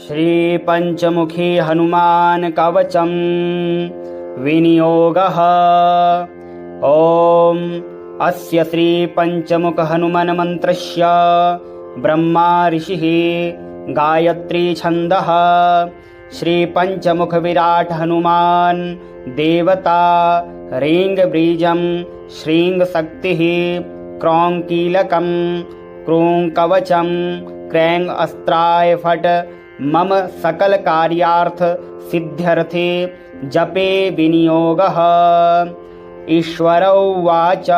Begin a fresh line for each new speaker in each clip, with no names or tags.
श्रीपञ्चमुखी हनुमान कवचं विनियोगः। ॐ अस्य श्रीपञ्चमुख हनुमान मन्त्रस्य ब्रह्मा ऋषिः गायत्री छन्दः। श्रीपञ्चमुख विराट हनुमान देवता ह्रीं बीजं श्रीं शक्तिः क्रौं कीलकं क्रूं कवचं क्रैं अस्त्राय फट् मम सकल कार्यार्थ सिद्ध्यर्थे जपे विनियोगः। ईश्वर उवाच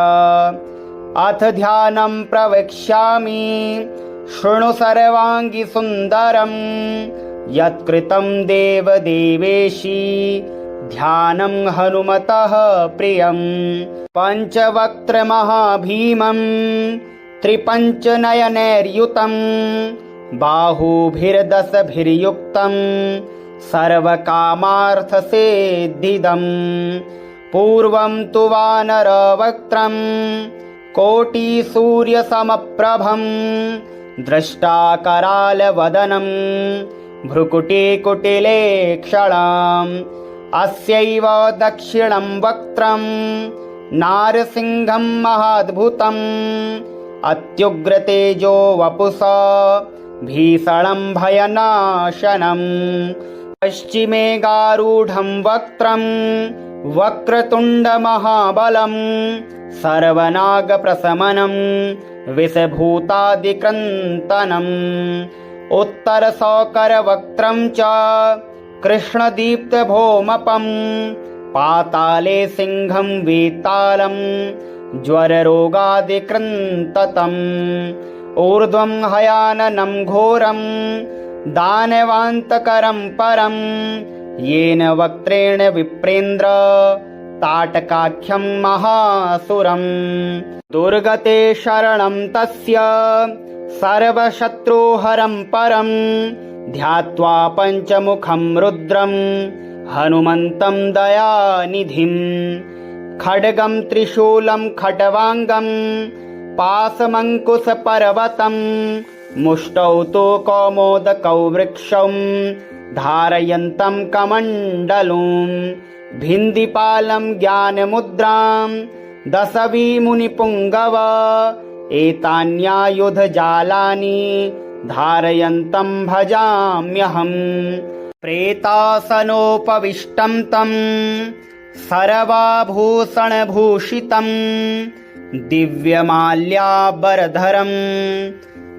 अथ ध्यानं प्रवक्ष्यामि शृणु सर्वांगी सुन्दरं यत्कृतं देवदेवेशी ध्यानं हनुमतः प्रियं। पंचवक्त्र महाभीमं त्रिपञ्चनयनैर्युतं बाहुभिर्दशभिर्युक्तं सर्वकामार्थसिद्धिदं। पूर्वं तु वानरवक्त्रं कोटिसूर्यसमप्रभं द्रष्टाकरालवदनं भ्रुकुटिकुटिलेक्षणाम्। अस्यैव दक्षिणं वक्त्रं नारसिंहं महाद्भुतं अत्युग्रतेजो वपुषा भीषणं भयनाशनं। पश्चिमे गारूढं वक्त्रं वक्रतुण्डमहाबलं सर्वनागप्रशमनं विषभूतादिक्रन्तनं। उत्तरशौकरवक्त्रं च कृष्णदीप्तभौमपं पाताले सिंहं वेतालं ज्वररोगादिकृन्ततम्। ऊर्ध्वं हयाननं घोरं दानवान्तकरं परं येन वक्त्रेण विप्रेन्द्र ताटकाख्यं महासुरं। दुर्गते शरणं तस्य सर्वशत्रुहरं परं ध्यात्वा पञ्चमुखं रुद्रं हनुमन्तं दयानिधिं। खड्गं त्रिशूलं खट्वाङ्गं पाशमङ्कुशपर्वतं मुष्टौ तु कौमोदकौ वृक्षं धारयन्तं कमण्डलुं। भिन्दिपालं ज्ञानमुद्रां दशविमुनिपुङ्गव एतान्यायुधजालानि धारयन्तं भजाम्यहम्। प्रेतासनोपविष्टं तं सर्वाभूषणभूषितं दिव्यमाल्याम्बरधरं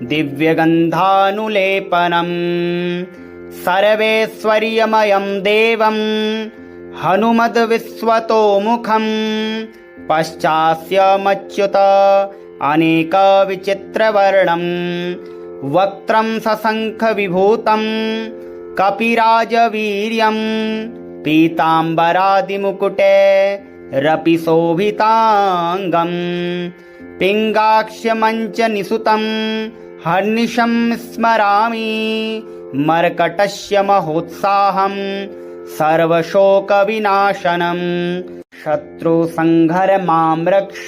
दिव्यगन्धानुलेपनं सर्वैश्वर्यमयं देवं हनुमद्विश्वतोमुखं। पश्चास्यमच्युत अनेकविचित्रवर्णं वक्त्रं सशङ्खविभूतं कपिराजवीर्यं पीताम्बरादिमुकुटैरपि शोभिताङ्गं। पिङ्गाक्ष्यमञ्चनिसुतं हर्निशं स्मरामि मर्कटस्य महोत्साहं सर्वशोकविनाशनं। शत्रुसंहरमां रक्ष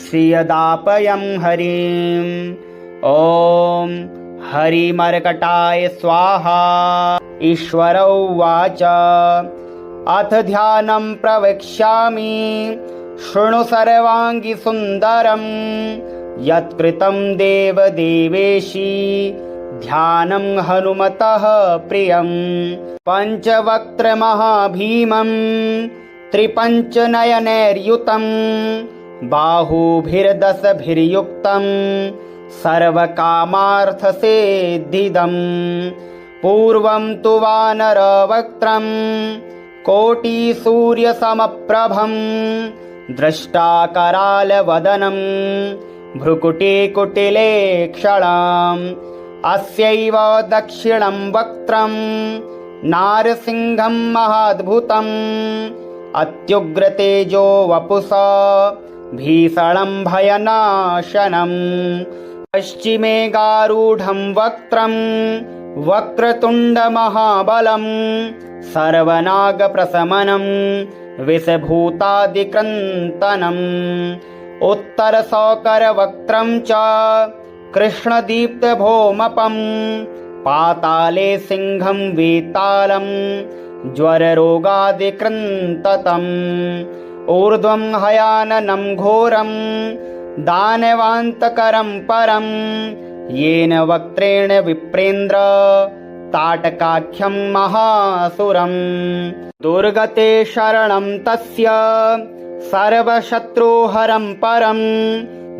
श्रियदापयं हरिम्। ॐ हरिमर्कटाय स्वाहा। ईश्वर उवाच अथ ध्यानं प्रवक्ष्यामि शृणु सर्वांगी सुन्दरं यत्कृतं देवदेवेशी ध्यानं हनुमतः प्रियं। पंचवक्त्र महाभीमं त्रिपञ्चनयनैर्युतं बाहुभिर्दशभिर्युक्तं सर्वकामार्थसिद्धिदं। पूर्वं तु वानरवक्त्रं कोटिसूर्यसमप्रभं द्रष्टाकरालवदनं भ्रुकुटिकुटिलेक्षणाम्। अस्यैव दक्षिणं वक्त्रं नारसिंहं महाद्भुतं अत्युग्रतेजो वपुषा भीषणं भयनाशनं। पश्चिमे गारूढं वक्त्रं वक्रतुण्डमहाबलं सर्वनागप्रशमनं विषभूतादिक्रन्तनम्। उत्तरशौकरवक्त्रं च कृष्णदीप्तभौमपं पाताले सिंहं वेतालं ज्वररोगादिकृन्ततम् ऊर्ध्वं हयाननं घोरं दानवान्तकरं परं येन वक्त्रेण विप्रेन्द्र ताटकाख्यं महासुरम् दुर्गते शरणं तस्य सर्वशत्रुहरं परं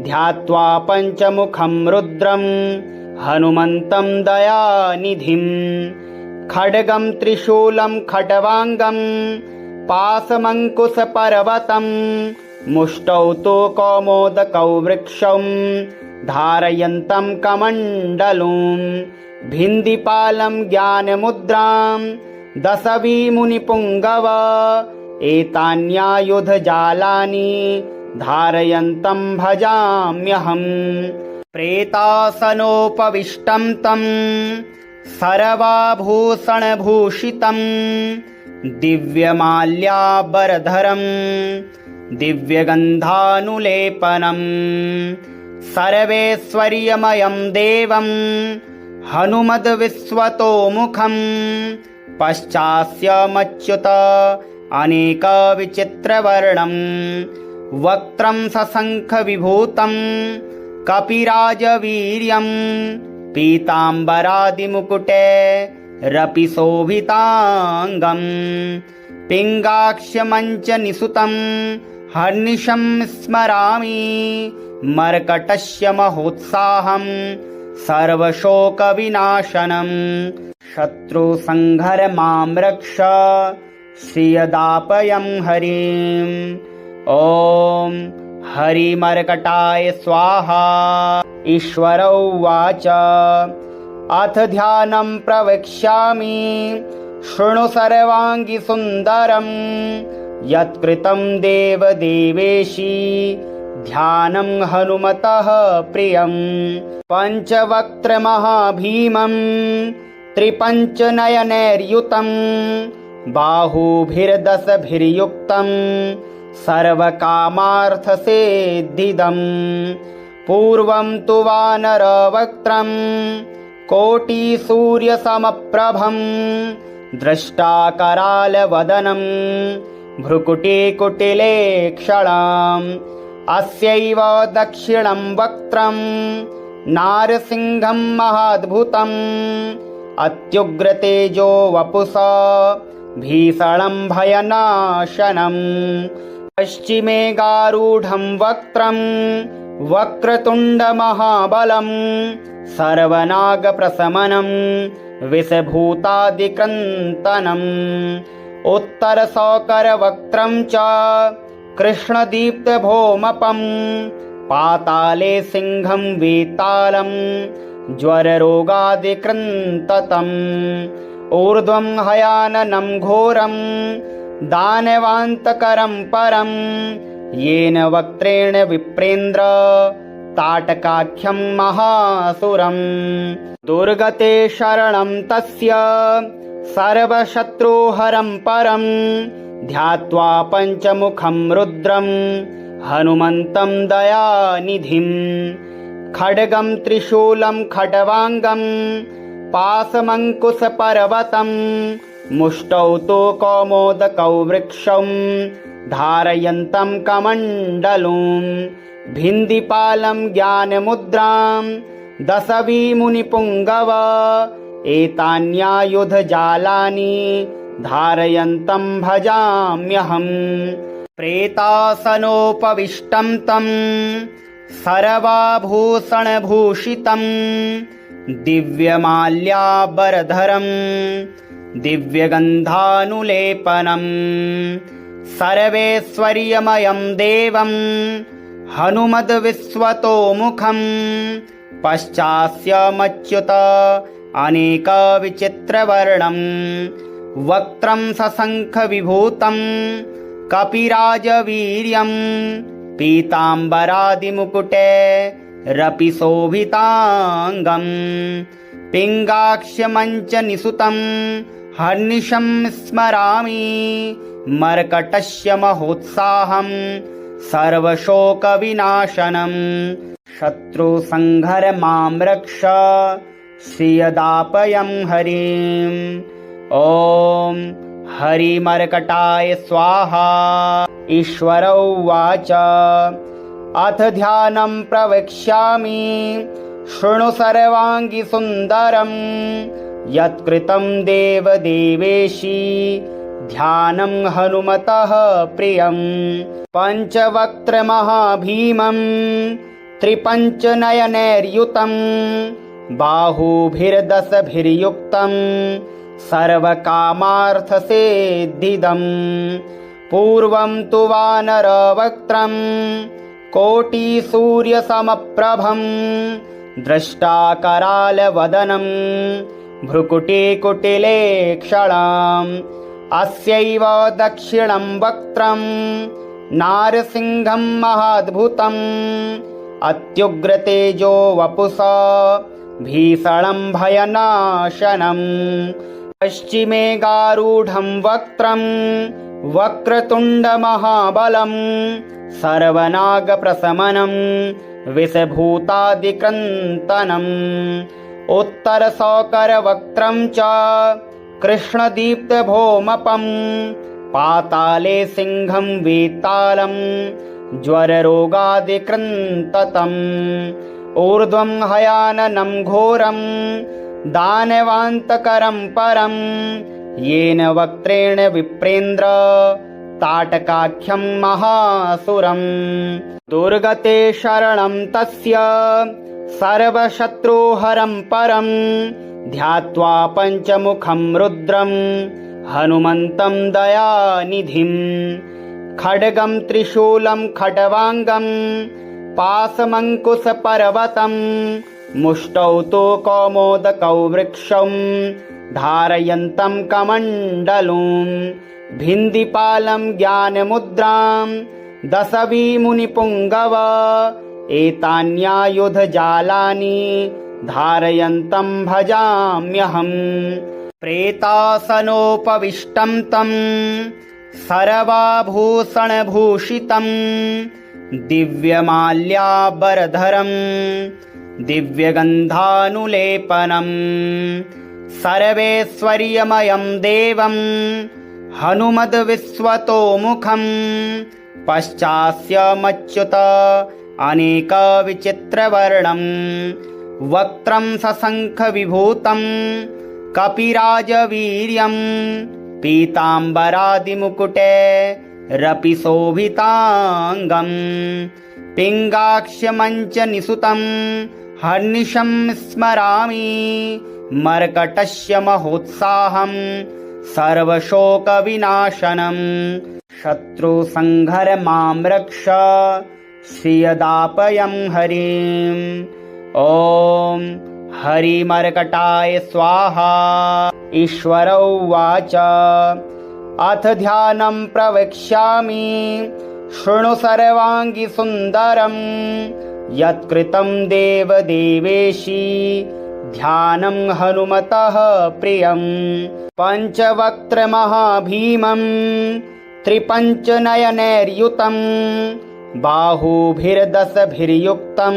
ध्यात्वा पञ्चमुखं रुद्रं हनुमन्तं दयानिधिं खड्गं त्रिशूलं खट्वाङ्गं पाशमङ्कुशपर्वतं मुष्टौ तु कौमोदकौ वृक्षं धारयन्तं कमण्डलुं भिन्दिपालं ज्ञानमुद्रां दशविमुनिपुङ्गव एतान्यायुधजालानि धारयन्तं भजाम्यहम् प्रेतासनोपविष्टं तं सर्वाभूषणभूषितं दिव्यमाल्याम्बरधरं दिव्यगन्धानुलेपनं सर्वैश्वर्यमयं देवं हनुमद्विश्वतोमुखं पश्चास्यमच्युत अनेकविचित्रवर्णं वक्त्रं सशङ्खविभूतं कपिराजवीर्यं पीताम्बरादिमुकुटे रपि शोभिताङ्गं पिङ्गाक्ष्यमञ्चनिसुतं हर्निशं स्मरामि मर्कटस्य महोत्साहं सर्वशोकविनाशनं शत्रुसंहरमां रक्ष श्रियदापयं हरिम् ॐ हरिमर्कटाय स्वाहा। ईश्वर उवाच अथ ध्यानं प्रवक्ष्यामि शृणु सर्वाङ्गी सुन्दरं यत्कृतं देवदेवेशी ध्यानं हनुमतः प्रियं पञ्चवक्त्रमहाभीमं त्रिपञ्चनयनैर्युतं बाहुभिर्दशभिर्युक्तं सर्वकामार्थसिद्धिदं पूर्वं तु वानरवक्त्रं कोटिसूर्यसमप्रभं द्रष्टाकरालवदनं भ्रुकुटिकुटिलेक्षणाम् अस्यैव दक्षिणं वक्त्रं नारसिंहं महाद्भुतम् अत्युग्रतेजो वपुषा भीषणं भयनाशनं पश्चिमे गारूढं वक्त्रं वक्रतुण्डमहाबलं सर्वनागप्रशमनं विषभूतादिकृन्तनम् उत्तरशौकरवक्त्रं च कृष्णदीप्तभौमपं पाताले सिंहं वेतालं ज्वररोगादिकृन्ततम् ऊर्ध्वं हयाननं घोरं दानवान्तकरं परं येन वक्त्रेण विप्रेन्द्र ताटकाख्यं महासुरम् दुर्गते शरणं तस्य सर्वशत्रुहरं परं ध्यात्वा पञ्चमुखं रुद्रं हनुमन्तं दयानिधिं खड्गं त्रिशूलं खट्वाङ्गं पाशमङ्कुशपर्वतं मुष्टौ तु कौमोदकौ वृक्षं धारयन्तं कमण्डलुं भिन्दिपालं ज्ञानमुद्रां दशविमुनिपुङ्गव एतान्यायुधजालानि धारयन्तं भजाम्यहम् प्रेतासनोपविष्टं तं सर्वाभूषणभूषितं दिव्यमाल्याम्बरधरं दिव्यगन्धानुलेपनं सर्वैश्वर्यमयं देवं हनुमद्विश्वतोमुखं पश्चास्यमच्युत अनेकविचित्रवर्णं वक्त्रं सशङ्खविभूतं कपिराजवीर्यं पीताम्बरादिमुकुटे रपि शोभिताङ्गं पिङ्गाक्ष्यमञ्चनिसुतं हर्निशं स्मरामि मर्कटस्य महोत्साहं सर्वशोकविनाशनं शत्रुसंहरमां रक्ष श्रियदापयं हरिम्। ॐ हरिमर्कटाय स्वाहा। ईश्वर उवाच अथ ध्यानं प्रवक्ष्यामि शृणु सर्वाङ्गी सुन्दरम् यत्कृतं देवदेवेशी ध्यानं हनुमतः प्रियम्। पञ्चवक्त्रमहाभीमं त्रिपञ्चनयनैर्युतं बाहुभिर्दशभिर्युक्तं सर्वकामार्थसिद्धिदम्। पूर्वं तु वानरवक्त्रं कोटिसूर्यसमप्रभं द्रष्टाकरालवदनं भ्रुकुटिकुटिलेक्षणाम्। अस्यैव दक्षिणं वक्त्रं नारसिंहं महाद्भुतम् अत्युग्रतेजो वपुषा भीषणं भयनाशनम्। पश्चिमे गारूढं वक्त्रं वक्रतुण्डमहाबलं सर्वनागप्रशमनं विषभूतादिक्रन्तनम्। उत्तरशौकरवक्त्रं च कृष्णदीप्तभौमपं पाताले सिंहं वेतालं ज्वररोगादिकृन्ततम्। ऊर्ध्वं हयाननं घोरं दानवान्तकरं परं येन वक्त्रेण विप्रेन्द्र ताटकाख्यं महासुरम्। दुर्गते शरणं तस्य सर्वशत्रुहरं परं ध्यात्वा पञ्चमुखं रुद्रं हनुमन्तं दयानिधिम्। खड्गं त्रिशूलं खट्वाङ्गं पाशमङ्कुशपर्वतं मुष्टौ तु कौमोदकौ वृक्षं धारयन्तं कमण्डलूं। भिन्दिपालं ज्ञानमुद्रां दशविमुनिपुङ्गव एतान्यायुधजालानि धारयन्तं भजाम्यहम्। प्रेतासनोपविष्टं तं सर्वाभूषणभूषितं दिव्यमाल्याम्बरधरं दिव्यगन्धानुलेपनं सर्वैश्वर्यमयं देवं हनुमद्विश्वतोमुखं। पश्चास्यमच्युत अनेकविचित्रवर्णं वक्त्रं सशङ्खविभूतं कपिराजवीर्यं पीताम्बरादिमुकुटे रपि शोभिताङ्गं। पिङ्गाक्ष्यमञ्चनिसुतं हर्निशं स्मरामि मर्कटस्य महोत्साहं सर्वशोकविनाशनम्। शत्रुसंहर मां रक्ष श्रियदापयं हरिम्। ॐ हरिमर्कटाय स्वाहा। ईश्वर उवाच अथ ध्यानं प्रवक्ष्यामि शृणु सर्वाङ्गी सुन्दरं यत्कृतं देवदेवेशी ध्यानं हनुमतः प्रियम्। पञ्चवक्त्रमहाभीमं त्रिपञ्चनयनैर्युतं बाहुभिर्दशभिर्युक्तं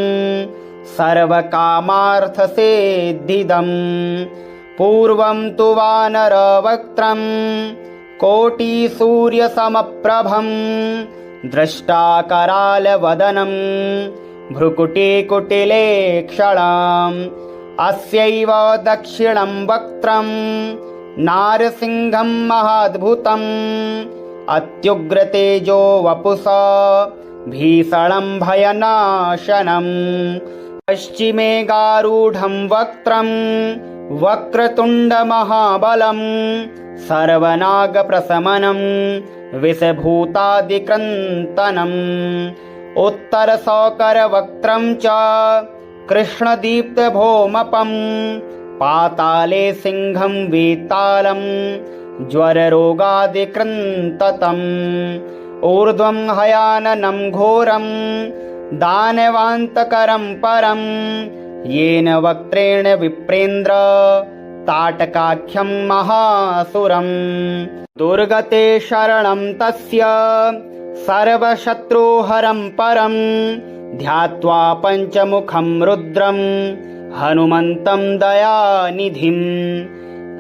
सर्वकामार्थसिद्धिदम्। पूर्वं तु वानरवक्त्रं कोटिसूर्यसमप्रभं द्रष्टाकरालवदनं भ्रुकुटिकुटिलेक्षणाम्। अस्यैव दक्षिणं वक्त्रं नारसिंहं महाद्भुतम् अत्युग्रतेजो वपुषा भीषणं भयनाशनम्। पश्चिमे गारूढं वक्त्रं वक्रतुण्डमहाबलं सर्वनागप्रशमनं विषभूतादिक्रन्तनम्। उत्तरशौकरवक्त्रं च कृष्णदीप्तभौमपं पाताले सिंहं वेतालं ज्वररोगादिकृन्ततम्। ऊर्ध्वं हयाननं घोरं दानवान्तकरं परं येन वक्त्रेण विप्रेन्द्र ताटकाख्यं महासुरम्। दुर्गते शरणं तस्य सर्वशत्रुहरं परं ध्यात्वा पञ्चमुखं रुद्रं हनुमन्तं दयानिधिं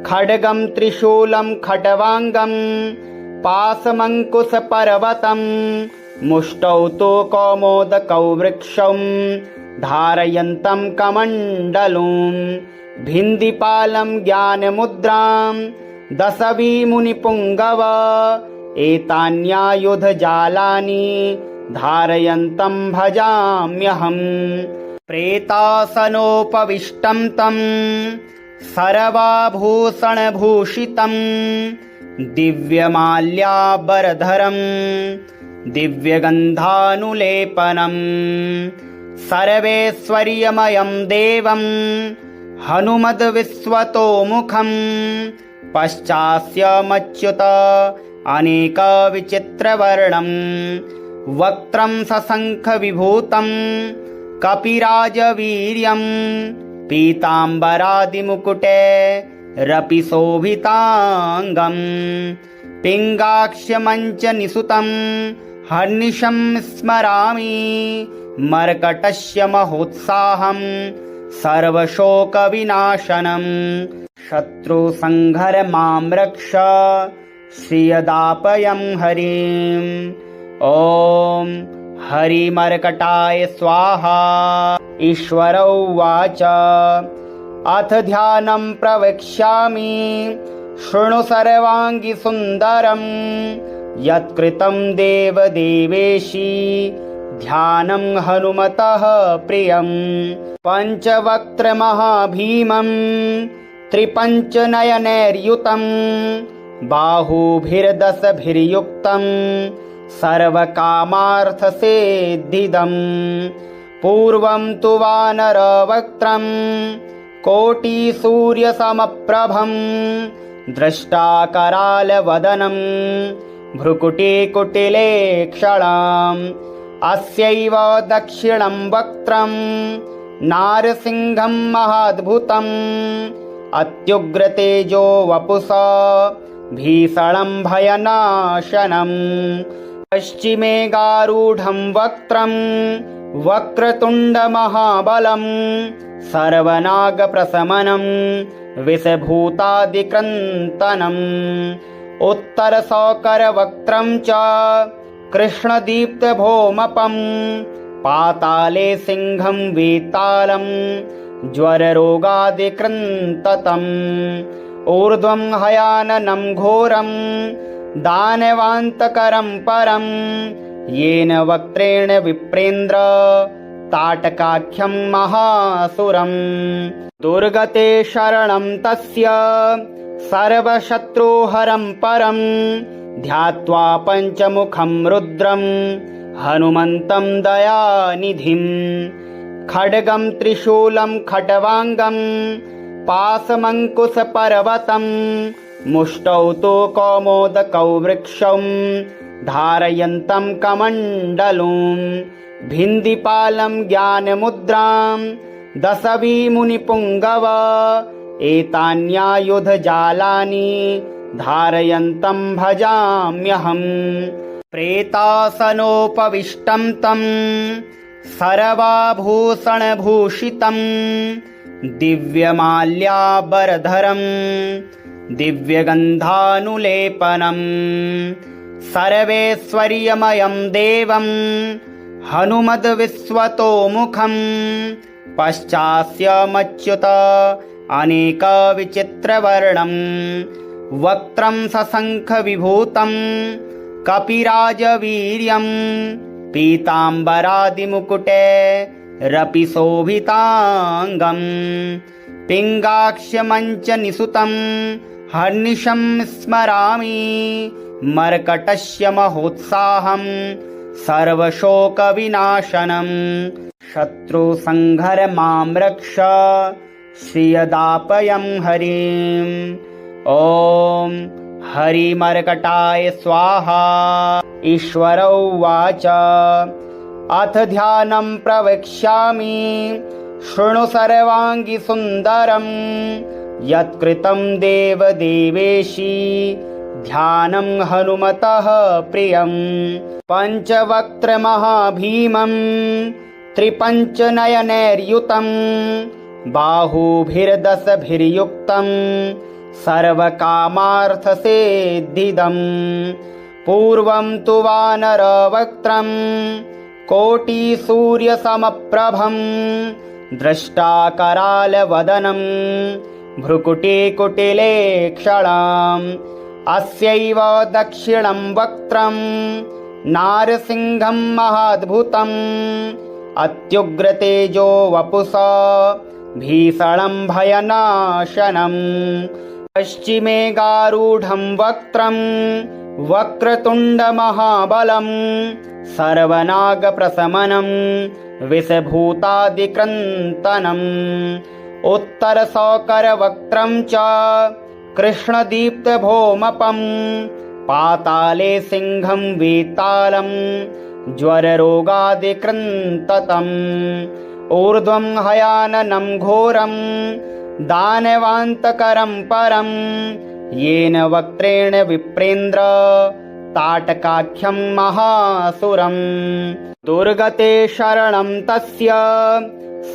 खड्गं त्रिशूलं खट्वाङ्गं पाशमङ्कुशपर्वतं मुष्टौ तु कौमोदकौ वृक्षं धारयन्तं कमण्डलुं भिन्दिपालं ज्ञानमुद्रां दशविमुनिपुङ्गव एतान्यायुधजालानि धारयन्तं भजाम्यहम् प्रेतासनोपविष्टं तं सर्वाभूषणभूषितं दिव्यमाल्याम्बरधरं दिव्यगन्धानुलेपनं सर्वैश्वर्यमयं देवं हनुमद्विश्वतोमुखं पश्चास्यमच्युत अनेकविचित्रवर्णं वक्त्रं सशङ्खविभूतं कपिराजवीर्यं पीताम्बरादिमुकुटे रपि शोभिताङ्गं पिङ्गाक्ष्यमञ्चनिसुतं हर्निशं स्मरामि मर्कटस्य महोत्साहं सर्वशोकविनाशनं शत्रुसंहरमां रक्ष श्रियदापयं हरिम् ॐ हरिमर्कटाय स्वाहा। ईश्वर उवाच अथ ध्यानं प्रवक्ष्यामि शृणु सर्वाङ्गी सुन्दरं यत्कृतं देवदेवेशी ध्यानं हनुमतः प्रियं पञ्चवक्त्रमहाभीमं त्रिपञ्चनयनैर्युतं बाहुभिर्दशभिर्युक्तं सर्वकामार्थसिद्धिदं पूर्वं तु वानरवक्त्रं कोटिसूर्यसमप्रभं द्रष्टाकरालवदनं भ्रुकुटिकुटिलेक्षणाम् अस्यैव दक्षिणं वक्त्रं नारसिंहं महाद्भुतम् अत्युग्रतेजो वपुषा भीषणं भयनाशनं पश्चिमे गारूढं वक्त्रं वक्रतुण्डमहाबलं सर्वनागप्रशमनं विषभूतादिक्रन्तनम् उत्तरशौकरवक्त्रं च कृष्णदीप्तभौमपं पाताले सिंहं वेतालं ज्वररोगादिकृन्ततम् ऊर्ध्वं हयाननं घोरं दानवान्तकरं परं येन वक्त्रेण विप्रेन्द्र ताटकाख्यं महासुरं दुर्गते शरणं तस्य सर्वशत्रुहरं परं ध्यात्वा पञ्चमुखं रुद्रं हनुमन्तं दयानिधिं खड्गं त्रिशूलं खट्वाङ्गं पाशमङ्कुशपर्वतं मुष्टौ तु कौमोदकौ वृक्षं धारयन्तं कमण्डलुं भिन्दिपालं ज्ञानमुद्रां दशविमुनिपुङ्गव एतान्यायुधजालानि धारयन्तं भजाम्यहम् प्रेतासनोपविष्टं तं सर्वाभूषणभूषितं दिव्यमाल्याम्बरधरं दिव्यगन्धानुलेपनं सर्वैश्वर्यमयं देवं हनुमद्विश्वतोमुखं पश्चास्यमच्युत अनेकविचित्रवर्णं वक्त्रं सशङ्खविभूतं कपिराजवीर्यं पीताम्बरादिमुकुटे रपि शोभिताङ्गं पिङ्गाक्ष्यमञ्चनिसुतं हर्निशं स्मरामि मर्कटस्य महोत्साहं सर्वशोकविनाशनं शत्रुसंहरमां रक्ष श्रियदापयं हरिम् ॐ हरिमर्कटाय स्वाहा। ईश्वर उवाच अथ ध्यानं प्रवक्ष्यामि शृणु सर्वाङ्गी सुन्दरं यत्कृतं देवदेवेशी ध्यानं हनुमतः प्रियं पञ्चवक्त्रमहाभीमं त्रिपञ्चनयनैर्युतं बाहुभिर्दशभिर्युक्तं सर्वकामार्थसिद्धिदम् पूर्वं तु वानरवक्त्रं कोटिसूर्यसमप्रभं द्रष्टाकरालवदनं भ्रुकुटिकुटिलेक्षणाम् अस्यैव दक्षिणं वक्त्रं नारसिंहं महाद्भुतम् अत्युग्रतेजो वपुषा भीषणं भयनाशनम् पश्चिमे गारूढं वक्त्रं वक्रतुण्डमहाबलं सर्वनागप्रशमनं विषभूतादिक्रन्तनम् उत्तरसौकरवक्त्रं च कृष्णदीप्तभौमपं पाताले सिंहं वेतालं ज्वररोगादिकृन्ततम् ऊर्ध्वं हयाननं घोरं दानवान्तकरं परं येन वक्त्रेण विप्रेन्द्र ताटकाख्यं महासुरम् दुर्गते शरणं तस्य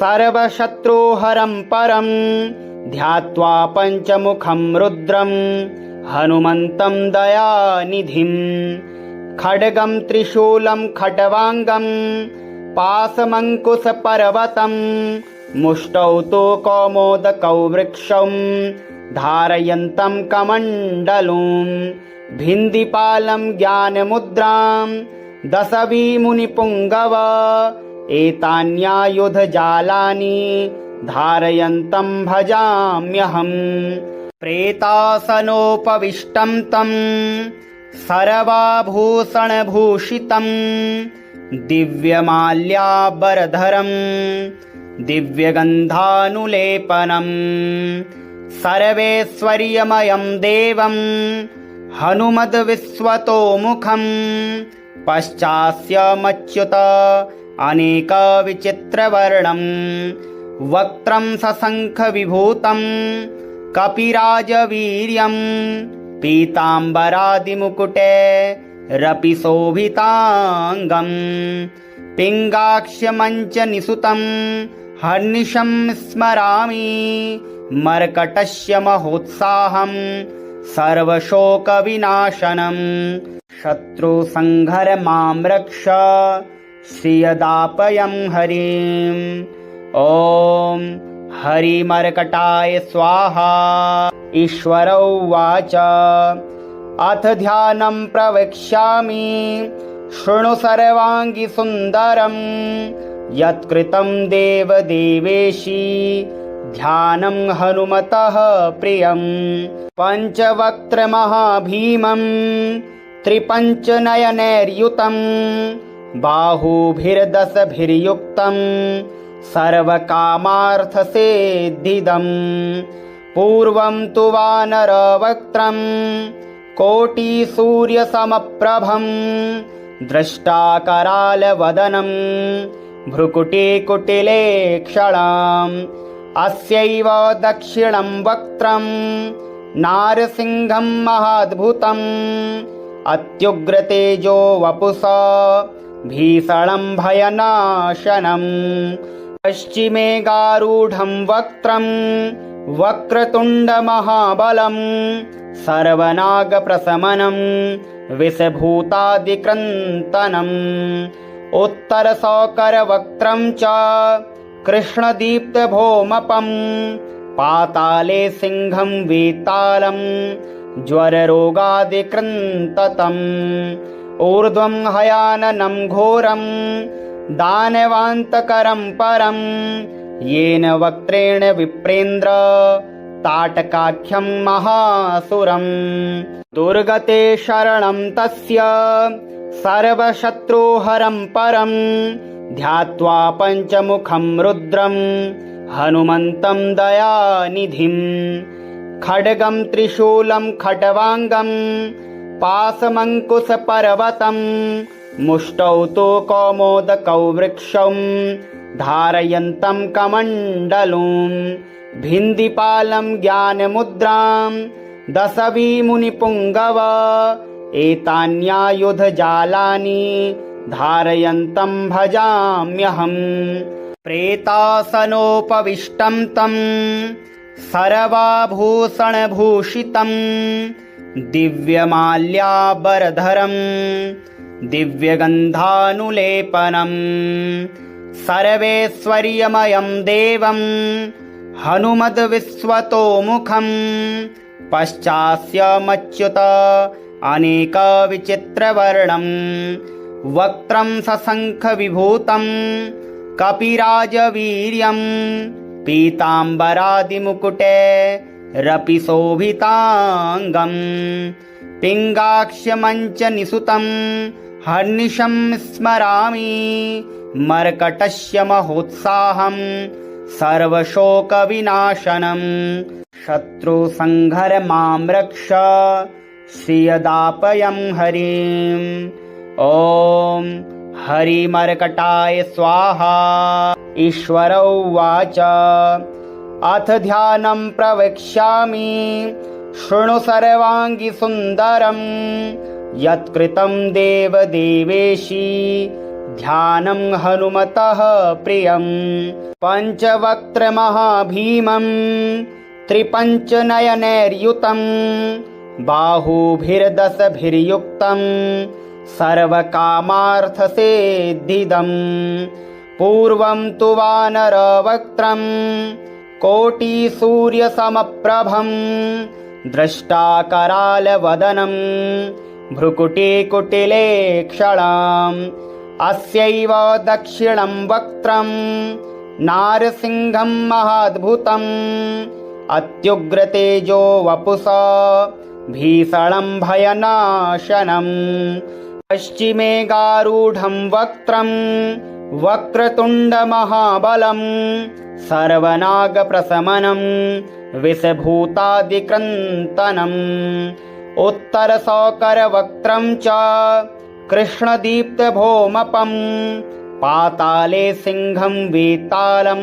सर्वशत्रुहरं परं ध्यात्वा पञ्चमुखं रुद्रं हनुमन्तं दयानिधिं खड्गं त्रिशूलं खट्वाङ्गं पाशमङ्कुशपर्वतं मुष्टौ तु कौमोदकौ वृक्षं धारयन्तं कमण्डलुं भिन्दिपालं ज्ञानमुद्रां दशविमुनिपुङ्गव एतान्यायुधजालानि धारयन्तं भजाम्यहम् प्रेतासनोपविष्टं तं सर्वाभूषणभूषितं दिव्यमाल्याम्बरधरं दिव्यगन्धानुलेपनं सर्वैश्वर्यमयं देवं हनुमद्विश्वतोमुखं पश्चास्यमच्युत अनेकविचित्रवर्णं वक्त्रं सशङ्खविभूतं कपिराजवीर्यं पीताम्बरादिमुकुटे रपि शोभिताङ्गं पिङ्गाक्ष्यमञ्चनिसुतं हर्निशं स्मरामि मर्कटस्य महोत्साहं सर्वशोकविनाशनं शत्रुसंहरमां रक्ष श्रियदापयं हरिम् ॐ हरिमर्कटाय स्वाहा। ईश्वर उवाच अथ ध्यानं प्रवक्ष्यामि शृणु सर्वाङ्गी सुन्दरं यत्कृतं देवदेवेशी ध्यानं हनुमतः प्रियं पञ्चवक्त्रमहाभीमं त्रिपञ्चनयनैर्युतं बाहुभिर्दशभिर्युक्तं सर्वकामार्थसिद्धिदम् पूर्वं तु वानरवक्त्रं कोटिसूर्यसमप्रभं द्रष्टाकरालवदनं भ्रुकुटिकुटिलेक्षणाम् अस्यैव दक्षिणं वक्त्रं नारसिंहं महाद्भुतम् अत्युग्रतेजो वपुषा भीषणं भयनाशनम् पश्चिमे गारूढं वक्त्रं वक्रतुण्डमहाबलं सर्वनागप्रशमनं विषभूतादिक्रन्तनम् उत्तरसौकरवक्त्रं च कृष्णदीप्तभौमपं पाताले सिंहं वेतालं ज्वररोगादिकृन्ततम् ऊर्ध्वं हयाननं घोरं दानवान्तकरं परं येन वक्त्रेण विप्रेन्द्र ताटकाख्यं महासुरम् दुर्गते शरणं तस्य सर्वशत्रुहरं परं ध्यात्वा पञ्चमुखं रुद्रं हनुमन्तं दयानिधिं खड्गं त्रिशूलं खट्वाङ्गं पाशमङ्कुशपर्वतं मुष्टौ तु कौमोदकौ वृक्षं धारयन्तं कमण्डलुं भिन्दिपालं ज्ञानमुद्रां दशविमुनिपुङ्गव एतान्यायुधजालानि धारयन्तं भजाम्यहम् प्रेतासनोपविष्टं तं सर्वाभूषणभूषितं दिव्यमाल्याबरधरं दिव्यगन्धानुलेपनं सर्वैश्वर्यमयं देवं हनुमद्विश्वतोमुखं पश्चास्यमच्युत अनेकविचित्रवर्णं वक्त्रं सशङ्खविभूतं कपिराजवीर्यं पीताम्बरादिमुकुटे रपिशोभिताङ्गं पिङ्गाक्ष्यमञ्चनिसुतं हर्निशं स्मरामि मर्कटस्य महोत्साहं सर्वशोकविनाशनं शत्रुसंहरमां रक्ष श्रियदापयं हरिम् ॐ हरिमर्कटाय स्वाहा। ईश्वर उवाच अथ ध्यानं प्रवक्ष्यामि शृणु सर्वाङ्गी सुन्दरं यत्कृतं देवदेवेशी ध्यानं हनुमतः प्रियं पञ्चवक्त्रमहाभीमं त्रिपञ्चनयनैर्युतं बाहुभिर्दशभिर्युक्तं सर्वकामार्थसिद्धिदम् पूर्वं तु वानरवक्त्रं कोटिसूर्यसमप्रभं द्रष्टाकरालवदनं भ्रुकुटिकुटिलेक्षणाम् अस्यैव दक्षिणं वक्त्रं नारसिंहं महाद्भुतम् अत्युग्रतेजो वपुषा भीषणं भयनाशनम् पश्चिमे गारूढं वक्त्रं वक्रतुण्डमहाबलं सर्वनागप्रशमनं विषभूतादिक्रन्तनम् उत्तरशौकरवक्त्रं च कृष्णदीप्तभौमपं पाताले सिंहं वेतालं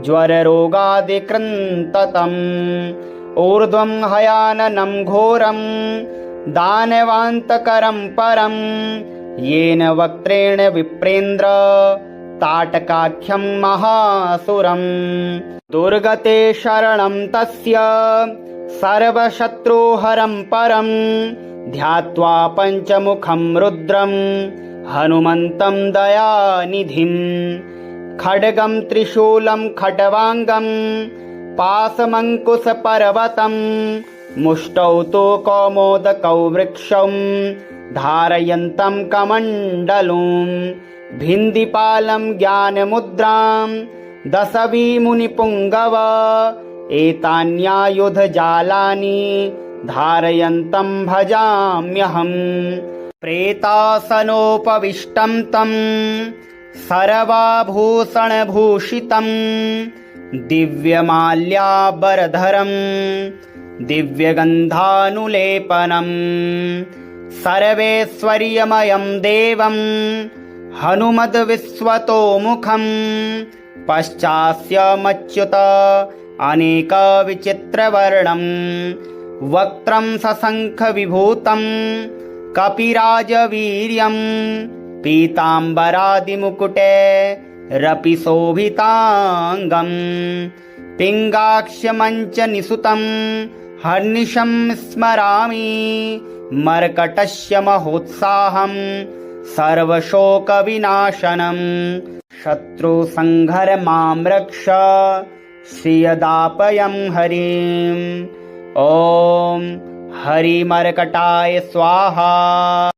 ज्वररोगादिकृन्ततम् ऊर्ध्वं हयाननं घोरं दानवान्तकरं परं येन वक्त्रेण विप्रेन्द्र ताटकाख्यं महासुरम् दुर्गते शरणं तस्य सर्वशत्रुहरं परं ध्यात्वा पञ्चमुखं रुद्रं हनुमन्तं दयानिधिं खड्गं त्रिशूलं खट्वाङ्गं पाशमङ्कुशपर्वतं मुष्टौ तु कौमोदकौ वृक्षं धारयन्तं कमण्डलुं भिन्दिपालं ज्ञानमुद्रां दशविमुनिपुङ्गव एतान्यायुधजालानि धारयन्तं भजाम्यहम् प्रेतासनोपविष्टं तं सर्वाभूषणभूषितं दिव्यमाल्याबरधरं दिव्यगन्धानुलेपनं सर्वैश्वर्यमयं देवं हनुमद्विश्वतोमुखं पश्चास्यमच्युत अनेकविचित्रवर्णं वक्त्रं सशङ्खविभूतं कपिराजवीर्यं पीताम्बरादिमुकुटे रपिशोभिताङ्गं पिङ्गाक्ष्यमञ्चनिसुतं हर्निशं स्मरामि मर्कटस्य महोत्साहं सर्वशोकविनाशनं शत्रुसंहरमां रक्ष श्रियदापयं हरिम् ॐ हरिमर्कटाय स्वाहा।